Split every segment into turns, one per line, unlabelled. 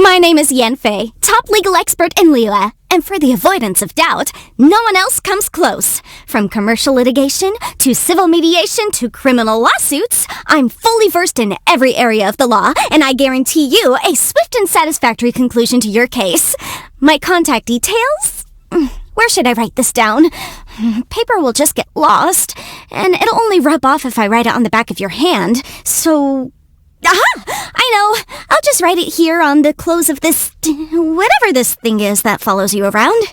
My name is Yanfei, top legal expert in Liyue, and for the avoidance of doubt, no one else comes close. From commercial litigation, to civil mediation, to criminal lawsuits, I'm fully versed in every area of the law, and I guarantee you a swift and satisfactory conclusion to your case. My contact details? Where should I write this down? Paper will just get lost, and it'll only rub off if I write it on the back of your hand, so... Aha! I know! I'll just write it here on the close of this... whatever this thing is that follows you around.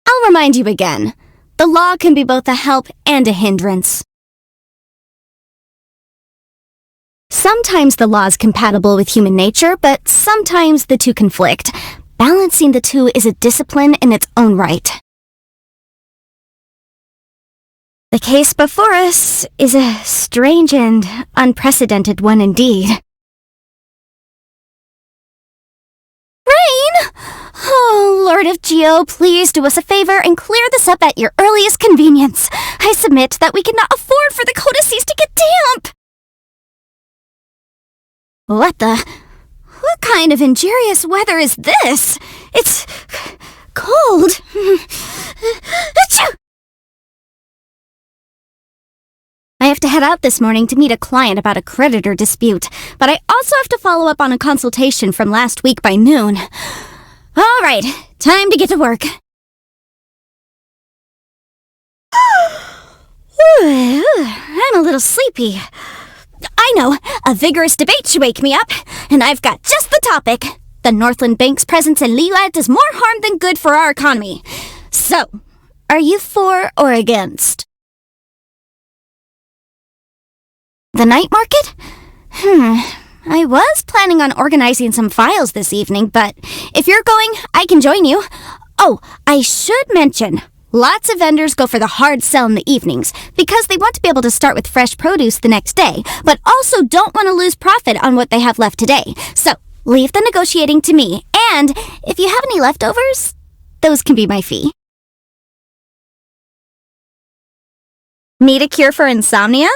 I'll remind you again. The law can be both a help and a hindrance. Sometimes the law is compatible with human nature, but sometimes the two conflict. Balancing the two is a discipline in its own right. The case before us is a strange and unprecedented one indeed. Rain! Oh, Lord of Geo, please do us a favor and clear this up at your earliest convenience. I submit that we cannot afford for the codices to get damp. What kind of injurious weather is this? It's cold. Achoo! I have to head out this morning to meet a client about a creditor dispute, but I also have to follow up on a consultation from last week by noon. All right, time to get to work. I'm a little sleepy. I know, a vigorous debate should wake me up, and I've got just the topic. The Northland Bank's presence in Liyue does more harm than good for our economy. So, are you for or against? The night market? I was planning on organizing some files this evening, but if you're going, I can join you. Oh, I should mention, lots of vendors go for the hard sell in the evenings because they want to be able to start with fresh produce the next day, but also don't want to lose profit on what they have left today. So, leave the negotiating to me, and if you have any leftovers, those can be my fee. Need a cure for insomnia?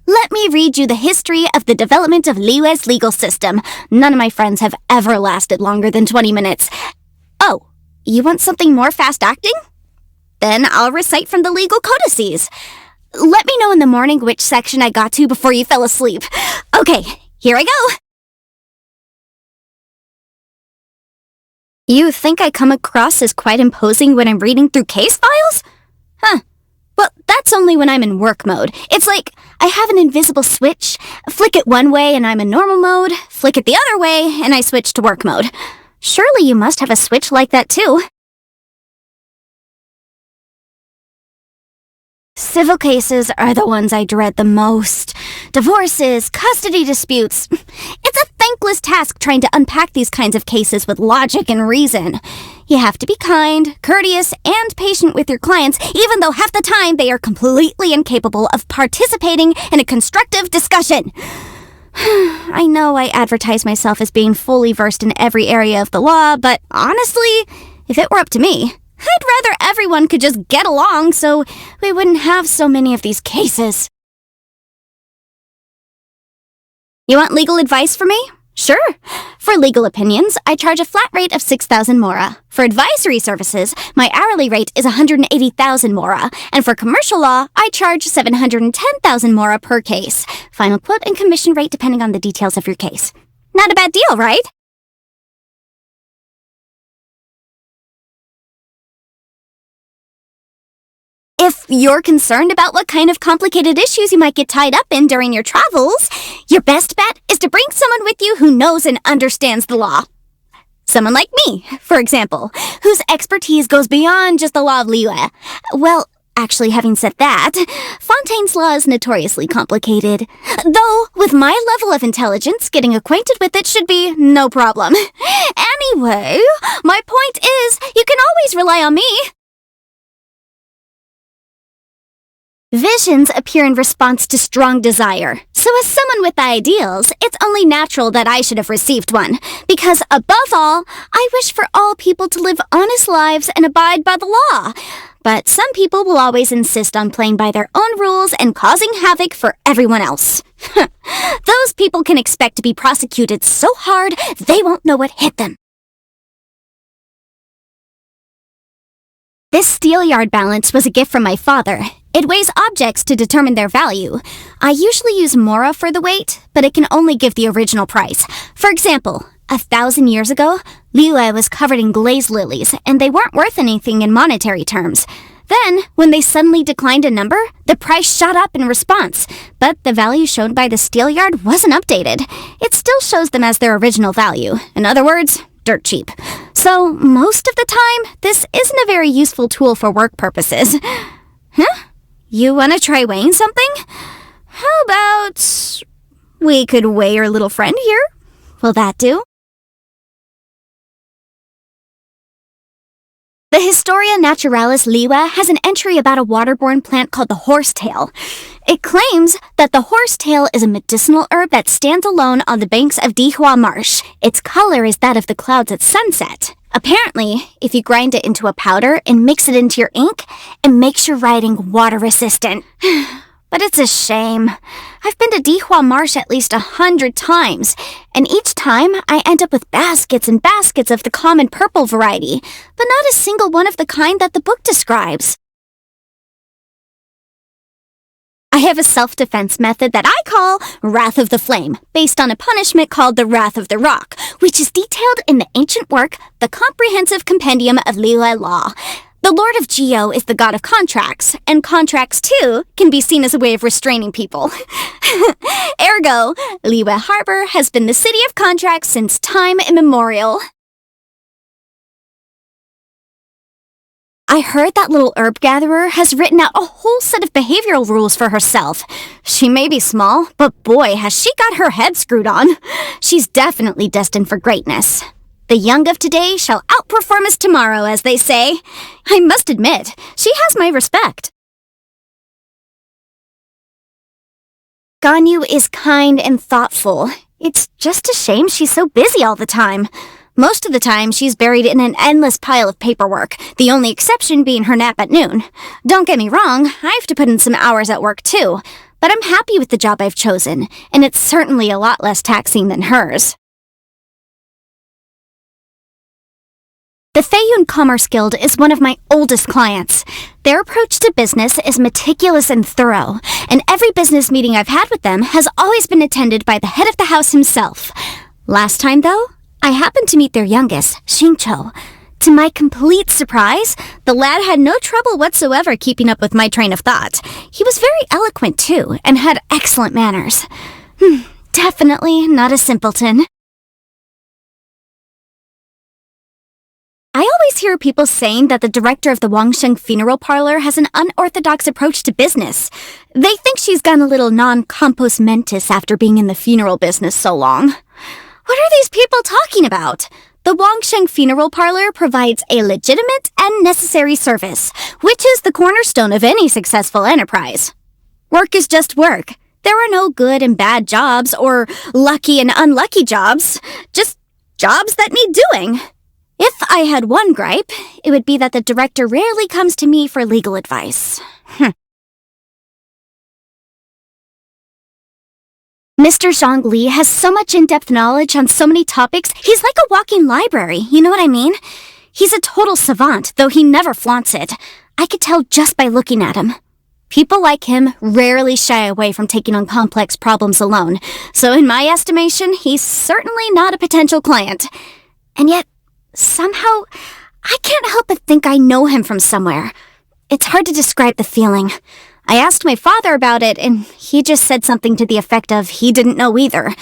Let me read you the history of the development of Liyue's legal system. None of my friends have ever lasted longer than 20 minutes. Oh, you want something more fast-acting? Then I'll recite from the legal codices. Let me know in the morning which section I got to before you fell asleep. Okay, here I go. You think I come across as quite imposing when I'm reading through case files? Well, that's only when I'm in work mode. It's like I have an invisible switch. Flick it one way and I'm in normal mode. Flick it the other way and I switch to work mode. Surely you must have a switch like that too. Civil cases are the ones I dread the most. Divorces, custody disputes. It's a thankless task trying to unpack these kinds of cases with logic and reason. You have to be kind, courteous, and patient with your clients, even though half the time they are completely incapable of participating in a constructive discussion. I know I advertise myself as being fully versed in every area of the law, but honestly, if it were up to me, I'd rather everyone could just get along so we wouldn't have so many of these cases. You want legal advice from me? Sure. For legal opinions, I charge a flat rate of 6,000 mora. For advisory services, my hourly rate is 180,000 mora. And for commercial law, I charge 710,000 mora per case. Final quote and commission rate depending on the details of your case. Not a bad deal, right? If you're concerned about what kind of complicated issues you might get tied up in during your travels, your best bet is to bring someone with you who knows and understands the law. Someone like me, for example, whose expertise goes beyond just the law of Liyue. Well, actually, having said that, Fontaine's law is notoriously complicated. Though, with my level of intelligence, getting acquainted with it should be no problem. Anyway, my point is, you can always rely on me. Visions appear in response to strong desire. So as someone with ideals, it's only natural that I should have received one. Because above all, I wish for all people to live honest lives and abide by the law. But some people will always insist on playing by their own rules and causing havoc for everyone else. Those people can expect to be prosecuted so hard they won't know what hit them. This steelyard balance was a gift from my father. It weighs objects to determine their value. I usually use Mora for the weight, but it can only give the original price. For example, 1,000 years ago, Liyue was covered in glaze lilies, and they weren't worth anything in monetary terms. Then, when they suddenly declined a number, the price shot up in response, but the value shown by the steelyard wasn't updated. It still shows them as their original value. In other words, dirt cheap. So, most of the time, this isn't a very useful tool for work purposes. Huh? You want to try weighing something? How about we could weigh your little friend here? Will that do? The Historia Naturalis Liyue has an entry about a waterborne plant called the horsetail. It claims that the horsetail is a medicinal herb that stands alone on the banks of Dihua Marsh. Its color is that of the clouds at sunset. Apparently, if you grind it into a powder and mix it into your ink, it makes your writing water-resistant. But it's a shame. I've been to Dihua Marsh at least 100 times, and each time I end up with baskets and baskets of the common purple variety, but not a single one of the kind that the book describes. I have a self-defense method that I call Wrath of the Flame, based on a punishment called the Wrath of the Rock, which is detailed in the ancient work, the Comprehensive Compendium of Liyue Law. The Lord of Geo is the god of contracts, and contracts, too, can be seen as a way of restraining people. Ergo, Liyue Harbor has been the city of contracts since time immemorial. I heard that little herb gatherer has written out a whole set of behavioral rules for herself. She may be small, but boy, has she got her head screwed on. She's definitely destined for greatness. The young of today shall outperform us tomorrow, as they say. I must admit, she has my respect. Ganyu is kind and thoughtful. It's just a shame she's so busy all the time. Most of the time, she's buried in an endless pile of paperwork, the only exception being her nap at noon. Don't get me wrong, I have to put in some hours at work too, but I'm happy with the job I've chosen, and it's certainly a lot less taxing than hers. The Feiyun Commerce Guild is one of my oldest clients. Their approach to business is meticulous and thorough, and every business meeting I've had with them has always been attended by the head of the house himself. Last time, though, I happened to meet their youngest, Xingqiu. To my complete surprise, the lad had no trouble whatsoever keeping up with my train of thought. He was very eloquent, too, and had excellent manners. Definitely not a simpleton. I always hear people saying that the director of the Wangsheng funeral parlor has an unorthodox approach to business. They think she's gone a little non-compos mentis after being in the funeral business so long. What are these people talking about? The Wangsheng funeral parlor provides a legitimate and necessary service, which is the cornerstone of any successful enterprise. Work is just work. There are no good and bad jobs or lucky and unlucky jobs, just jobs that need doing. If I had one gripe, it would be that the director rarely comes to me for legal advice. Mr. Zhongli has so much in-depth knowledge on so many topics, he's like a walking library, you know what I mean? He's a total savant, though he never flaunts it. I could tell just by looking at him. People like him rarely shy away from taking on complex problems alone, so in my estimation, he's certainly not a potential client. And yet, somehow, I can't help but think I know him from somewhere. It's hard to describe the feeling. I asked my father about it, and he just said something to the effect of he didn't know either,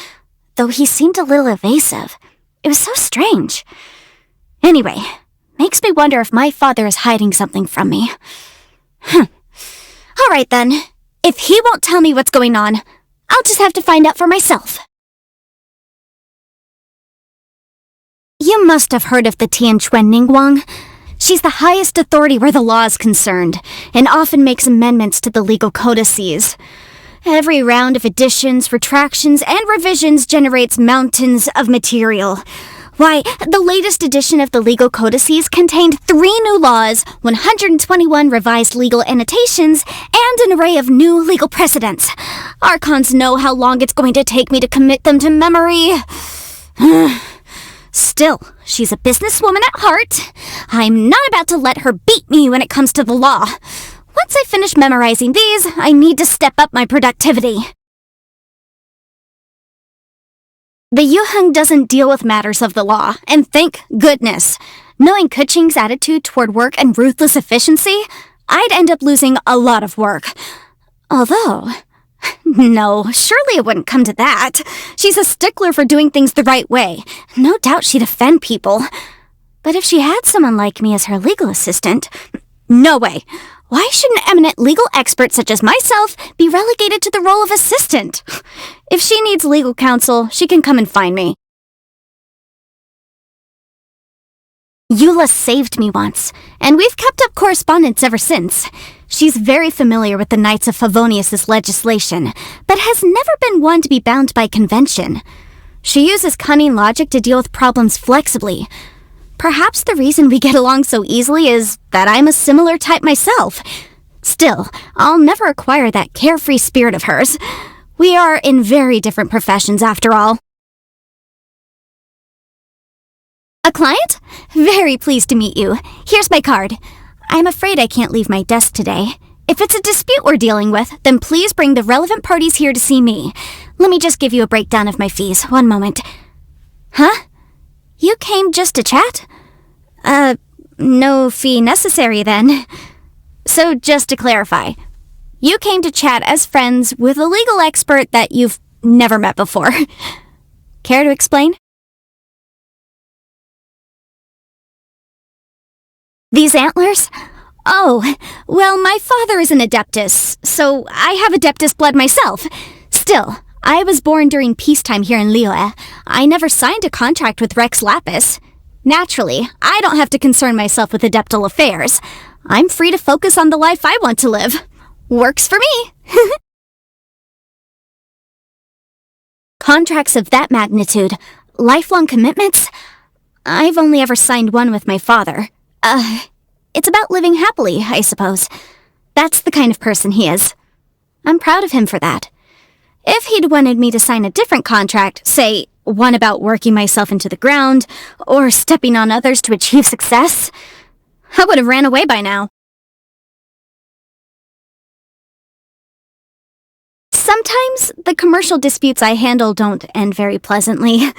though he seemed a little evasive. It was so strange. Anyway, makes me wonder if my father is hiding something from me. All right then. If he won't tell me what's going on, I'll just have to find out for myself. You must have heard of the Tianquan Ningguang. She's the highest authority where the law is concerned, and often makes amendments to the legal codices. Every round of additions, retractions, and revisions generates mountains of material. Why, the latest edition of the legal codices contained 3 new laws, 121 revised legal annotations, and an array of new legal precedents. Archons know how long it's going to take me to commit them to memory. Still, she's a businesswoman at heart. I'm not about to let her beat me when it comes to the law. Once I finish memorizing these, I need to step up my productivity. The Yuheng doesn't deal with matters of the law, and thank goodness. Knowing Kuching's attitude toward work and ruthless efficiency, I'd end up losing a lot of work. Although, no, surely it wouldn't come to that. She's a stickler for doing things the right way. No doubt she'd offend people. But if she had someone like me as her legal assistant, no way. Why should an eminent legal expert such as myself be relegated to the role of assistant? If she needs legal counsel, she can come and find me. Eula saved me once, and we've kept up correspondence ever since. She's very familiar with the Knights of Favonius' legislation, but has never been one to be bound by convention. She uses cunning logic to deal with problems flexibly. Perhaps the reason we get along so easily is that I'm a similar type myself. Still, I'll never acquire that carefree spirit of hers. We are in very different professions after all. A client? Very pleased to meet you. Here's my card. I'm afraid I can't leave my desk today. If it's a dispute we're dealing with, then please bring the relevant parties here to see me. Let me just give you a breakdown of my fees. One moment. Huh? You came just to chat? No fee necessary then. So just to clarify, you came to chat as friends with a legal expert that you've never met before. Care to explain? These antlers? Oh, well, my father is an Adeptus, so I have Adeptus blood myself. Still, I was born during peacetime here in Liyue. I never signed a contract with Rex Lapis. Naturally, I don't have to concern myself with adeptal affairs. I'm free to focus on the life I want to live. Works for me. Contracts of that magnitude, lifelong commitments? I've only ever signed one with my father. It's about living happily, I suppose. That's the kind of person he is. I'm proud of him for that. If he'd wanted me to sign a different contract, say, one about working myself into the ground, or stepping on others to achieve success, I would have ran away by now. Sometimes the commercial disputes I handle don't end very pleasantly.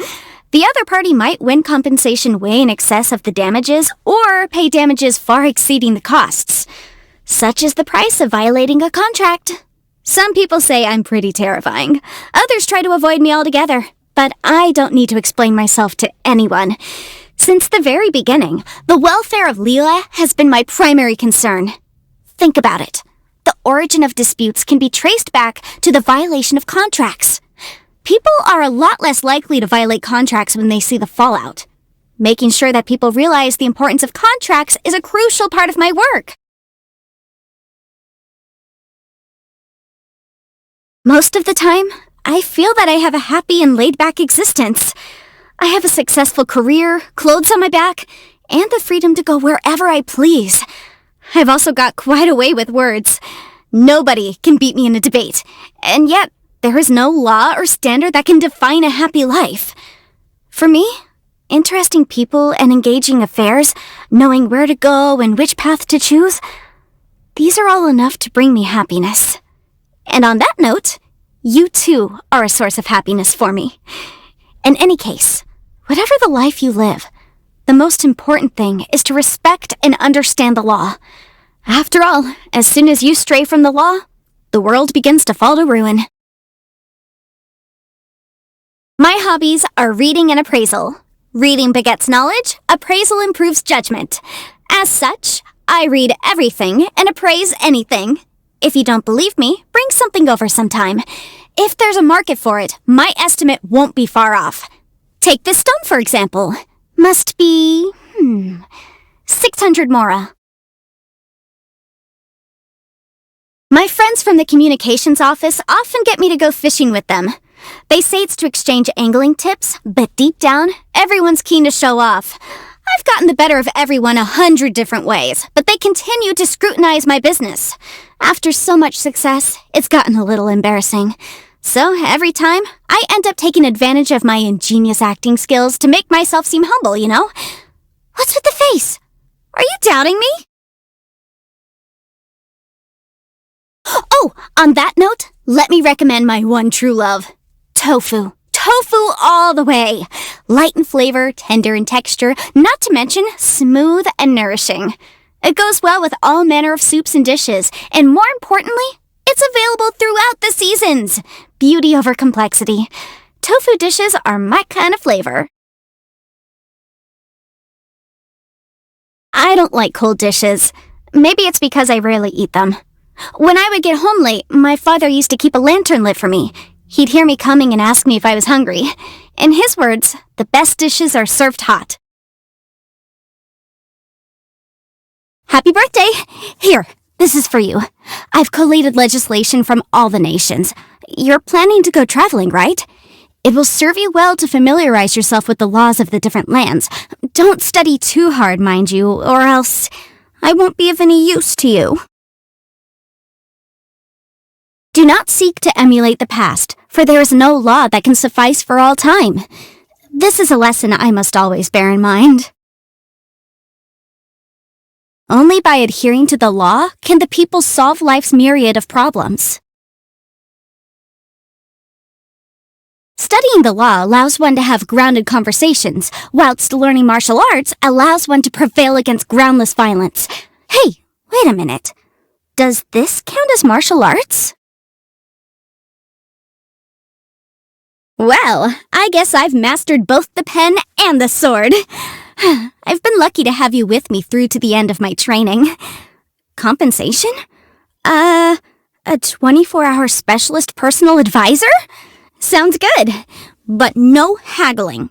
The other party might win compensation way in excess of the damages, or pay damages far exceeding the costs. Such is the price of violating a contract. Some people say I'm pretty terrifying. Others try to avoid me altogether. But I don't need to explain myself to anyone. Since the very beginning, the welfare of Liyue has been my primary concern. Think about it. The origin of disputes can be traced back to the violation of contracts. People are a lot less likely to violate contracts when they see the fallout. Making sure that people realize the importance of contracts is a crucial part of my work. Most of the time, I feel that I have a happy and laid-back existence. I have a successful career, clothes on my back, and the freedom to go wherever I please. I've also got quite a way with words. Nobody can beat me in a debate, and yet there is no law or standard that can define a happy life. For me, interesting people and engaging affairs, knowing where to go and which path to choose, these are all enough to bring me happiness. And on that note, you too are a source of happiness for me. In any case, whatever the life you live, the most important thing is to respect and understand the law. After all, as soon as you stray from the law, the world begins to fall to ruin. My hobbies are reading and appraisal. Reading begets knowledge, appraisal improves judgment. As such, I read everything and appraise anything. If you don't believe me, bring something over sometime. If there's a market for it, my estimate won't be far off. Take this stone, for example. Must be, 600 mora. My friends from the communications office often get me to go fishing with them. They say it's to exchange angling tips, but deep down, everyone's keen to show off. I've gotten the better of everyone 100 different ways, but they continue to scrutinize my business. After so much success, it's gotten a little embarrassing. So every time, I end up taking advantage of my ingenious acting skills to make myself seem humble, you know? What's with the face? Are you doubting me? Oh, on that note, let me recommend my one true love. Tofu. Tofu all the way. Light in flavor, tender in texture, not to mention smooth and nourishing. It goes well with all manner of soups and dishes, and more importantly, it's available throughout the seasons. Beauty over complexity. Tofu dishes are my kind of flavor. I don't like cold dishes. Maybe it's because I rarely eat them. When I would get home late, my father used to keep a lantern lit for me. He'd hear me coming and ask me if I was hungry. In his words, the best dishes are served hot. Happy birthday! Here, this is for you. I've collated legislation from all the nations. You're planning to go traveling, right? It will serve you well to familiarize yourself with the laws of the different lands. Don't study too hard, mind you, or else I won't be of any use to you. Do not seek to emulate the past, for there is no law that can suffice for all time. This is a lesson I must always bear in mind. Only by adhering to the law can the people solve life's myriad of problems. Studying the law allows one to have grounded conversations, whilst learning martial arts allows one to prevail against groundless violence. Hey, wait a minute. Does this count as martial arts? Well, I guess I've mastered both the pen and the sword. I've been lucky to have you with me through to the end of my training. Compensation? A 24-hour specialist personal advisor? Sounds good, but no haggling.